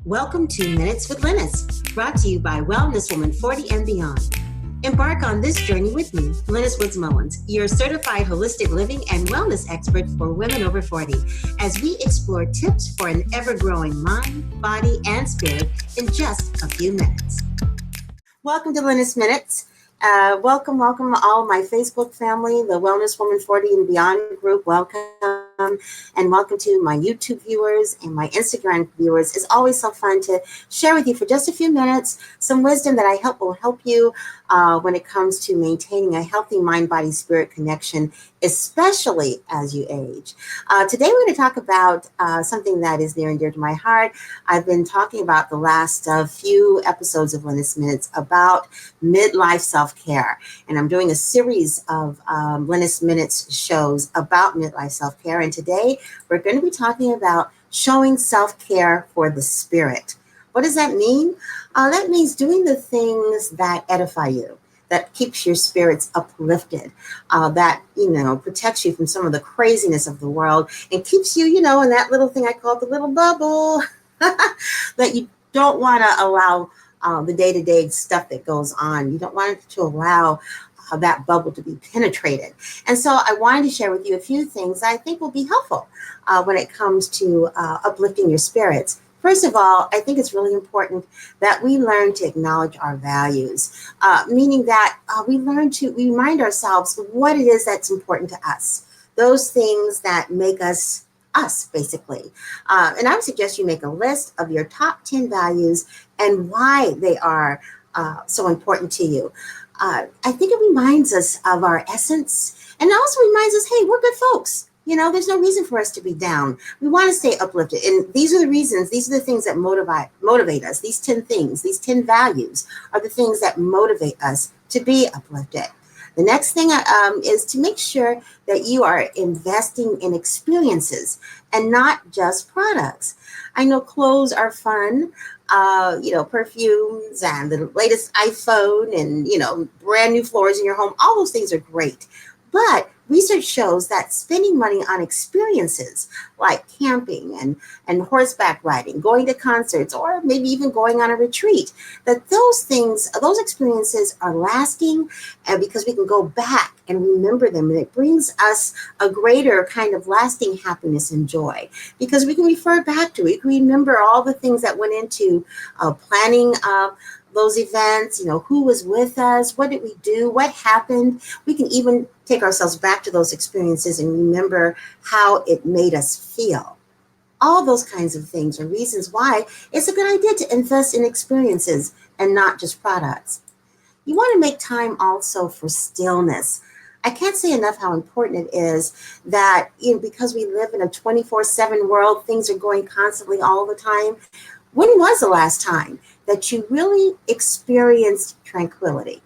Welcome to Minutes with Lynnis, brought to you by Wellness Woman 40 and Beyond. Embark on this journey with me, Lynnis Mullins, your certified holistic living and wellness expert for women over 40, as we explore tips for an ever-growing mind, body, and spirit in just a few minutes. Welcome to Lynnis Minutes. Welcome all my Facebook family, the Wellness Woman 40 and Beyond group. Welcome, and welcome to my YouTube viewers and my Instagram viewers. It's always so fun to share with you for just a few minutes some wisdom that I hope will help you when it comes to maintaining a healthy mind, body, spirit connection, especially as you age. Today we're going to talk about something that is near and dear to my heart. I've been talking about the last few episodes of Lynnis Minutes about midlife self-care, and I'm doing a series of Lynnis Minutes shows about midlife self-care, and today we're going to be talking about showing self-care for the spirit. What does that mean? That means doing the things that edify you, that keeps your spirits uplifted, that, protects you from some of the craziness of the world and keeps you, in that little thing I call the little bubble that you don't want to allow the day-to-day stuff that goes on. You don't want to allow that bubble to be penetrated. And so I wanted to share with you a few things I think will be helpful when it comes to uplifting your spirits. First of all, I think it's really important that we learn to acknowledge our values, meaning that we learn to remind ourselves what it is that's important to us, those things that make us, basically. And I would suggest you make a list of your top 10 values and why they are so important to you. I think it reminds us of our essence, and it also reminds us, hey, we're good folks. There's no reason for us to be down. We want to stay uplifted. And these are the reasons, these are the things that motivate us. These 10 things, these 10 values are the things that motivate us to be uplifted. The next thing is to make sure that you are investing in experiences and not just products. I know clothes are fun, perfumes and the latest iPhone and, brand new floors in your home. All those things are great. But research shows that spending money on experiences like camping and horseback riding, going to concerts, or maybe even going on a retreat, that those experiences are lasting, because we can go back and remember them, and it brings us a greater kind of lasting happiness and joy, because we can refer back to it. We can remember all the things that went into planning those events, who was with us, what did we do, what happened. We can even take ourselves back to those experiences and remember how it made us feel. All those kinds of things are reasons why it's a good idea to invest in experiences and not just products. You want to make time also for stillness. I can't say enough how important it is that, because we live in a 24/7 world, things are going constantly all the time. When was the last time that you really experienced tranquility?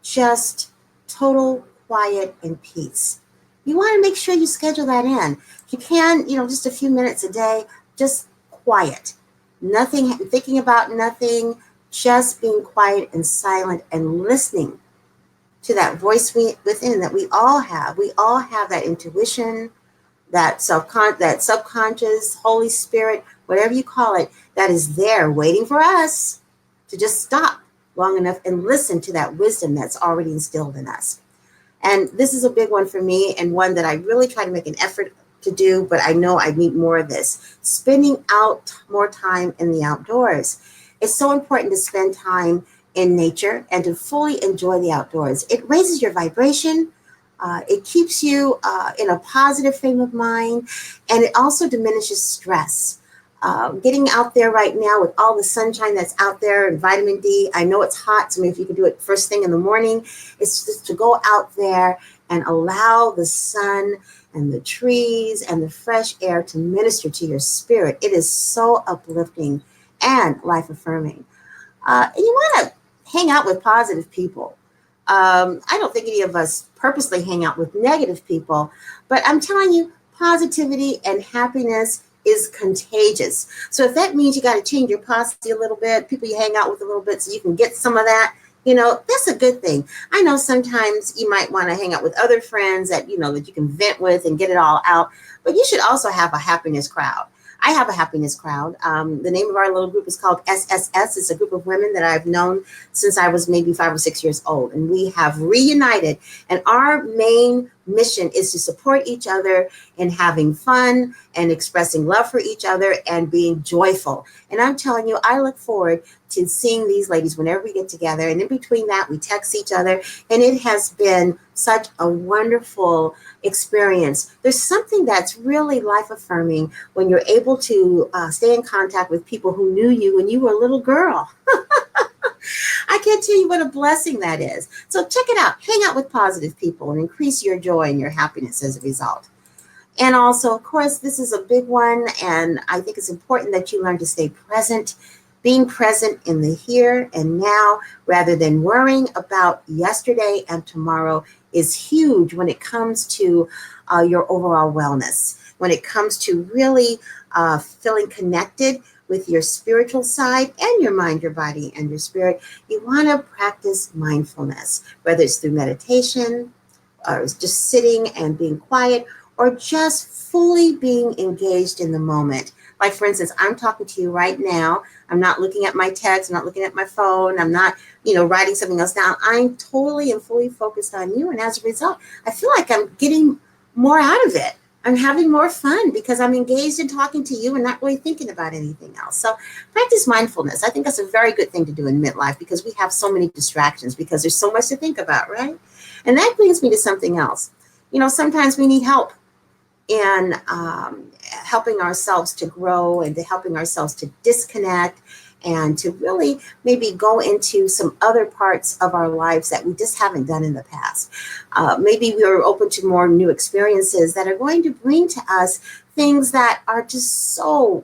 Just total quiet and peace. You want to make sure you schedule that in. If you can, just a few minutes a day, just quiet. Nothing, thinking about nothing, just being quiet and silent and listening to that voice within that we all have. We all have that intuition, that subconscious, Holy Spirit, whatever you call it, that is there waiting for us to just stop long enough and listen to that wisdom that's already instilled in us. And this is a big one for me, and one that I really try to make an effort to do, but I know I need more of this. Spending out more time in the outdoors. It's so important to spend time in nature and to fully enjoy the outdoors. It raises your vibration. It keeps you in a positive frame of mind, and it also diminishes stress. Getting out there right now with all the sunshine that's out there and vitamin D, I know it's hot, so maybe if you can do it first thing in the morning, it's just to go out there and allow the sun and the trees and the fresh air to minister to your spirit. It is so uplifting and life-affirming. And you want to hang out with positive people. I don't think any of us purposely hang out with negative people, but I'm telling you, positivity and happiness is contagious. So if that means you got to change your posse a little bit, people you hang out with a little bit so you can get some of that, that's a good thing. I know sometimes you might want to hang out with other friends that, that you can vent with and get it all out, but you should also have a happiness crowd. I have a happiness crowd. The name of our little group is called SSS. It's a group of women that I've known since I was maybe 5 or 6 years old. And we have reunited. And our main mission is to support each other in having fun and expressing love for each other and being joyful. And I'm telling you, I look forward to seeing these ladies whenever we get together. And in between that, we text each other. And it has been such a wonderful experience. There's something that's really life affirming when you're able to stay in contact with people who knew you when you were a little girl. I can't tell you what a blessing that is. So check it out. Hang out with positive people and increase your joy and your happiness as a result. And also, of course, this is a big one. And I think it's important that you learn to stay present, being present in the here and now rather than worrying about yesterday and tomorrow is huge when it comes to your overall wellness, when it comes to really feeling connected with your spiritual side and your mind, your body, and your spirit. You want to practice mindfulness, whether it's through meditation or just sitting and being quiet or just fully being engaged in the moment. Like, for instance, I'm talking to you right now. I'm not looking at my text. I'm not looking at my phone. I'm not, writing something else down. I'm totally and fully focused on you. And as a result, I feel like I'm getting more out of it. I'm having more fun because I'm engaged in talking to you and not really thinking about anything else. So practice mindfulness. I think that's a very good thing to do in midlife because we have so many distractions because there's so much to think about, right? And that brings me to something else. Sometimes we need help in helping ourselves to grow and to helping ourselves to disconnect and to really maybe go into some other parts of our lives that we just haven't done in the past. Maybe we are open to more new experiences that are going to bring to us things that are just so,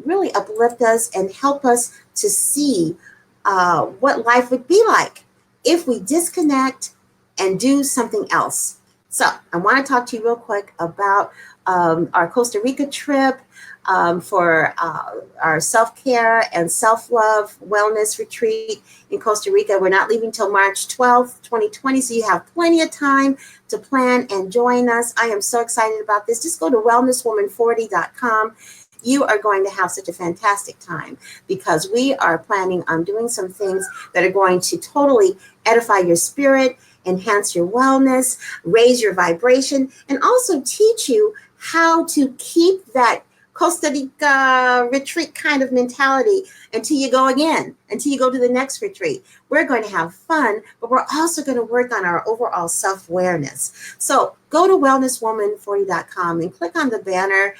really uplift us and help us to see what life would be like if we disconnect and do something else. So I want to talk to you real quick about our Costa Rica trip for our self-care and self-love wellness retreat in Costa Rica. We're not leaving till March 12th, 2020, so you have plenty of time to plan and join us. I am so excited about this. Just go to wellnesswoman40.com. You are going to have such a fantastic time because we are planning on doing some things that are going to totally edify your spirit, enhance your wellness, raise your vibration, and also teach you how to keep that Costa Rica retreat kind of mentality until you go again, until you go to the next retreat. We're going to have fun, but we're also going to work on our overall self-awareness. So go to wellnesswoman40.com and click on the banner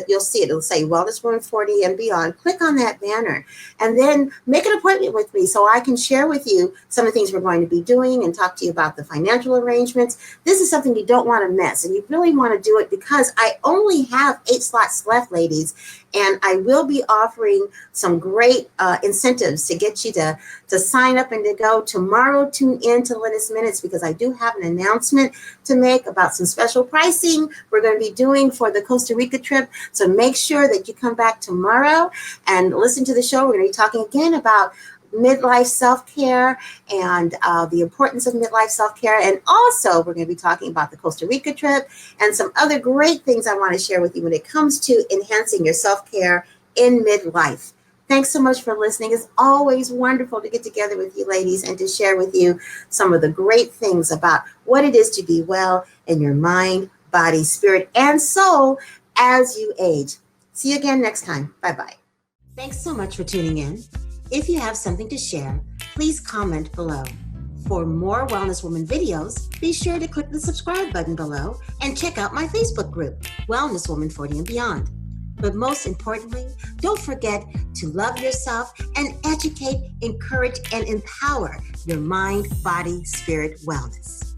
you'll see it. It'll say Wellness Woman 40 and beyond. Click on that banner and then make an appointment with me so I can share with you some of the things we're going to be doing and talk to you about the financial arrangements. This is something you don't want to miss, and you really want to do it because I only have 8 slots left, ladies, and I will be offering some great incentives to get you to sign up and to go. Tomorrow, tune in to Lynnis Minutes because I do have an announcement to make about some special pricing we're going to be doing for the Costa Rica trip. So make sure that you come back tomorrow and listen to the show. We're going to be talking again about midlife self-care and the importance of midlife self-care. And also we're going to be talking about the Costa Rica trip and some other great things I want to share with you when it comes to enhancing your self-care in midlife. Thanks so much for listening. It's always wonderful to get together with you ladies and to share with you some of the great things about what it is to be well in your mind, body, spirit, and soul as you age. See you again next time. Bye-bye. Thanks so much for tuning in. If you have something to share, please comment below. For more Wellness Woman videos, be sure to click the subscribe button below and check out my Facebook group, Wellness Woman 40 and Beyond. But most importantly, don't forget to love yourself and educate, encourage, and empower your mind, body, spirit wellness.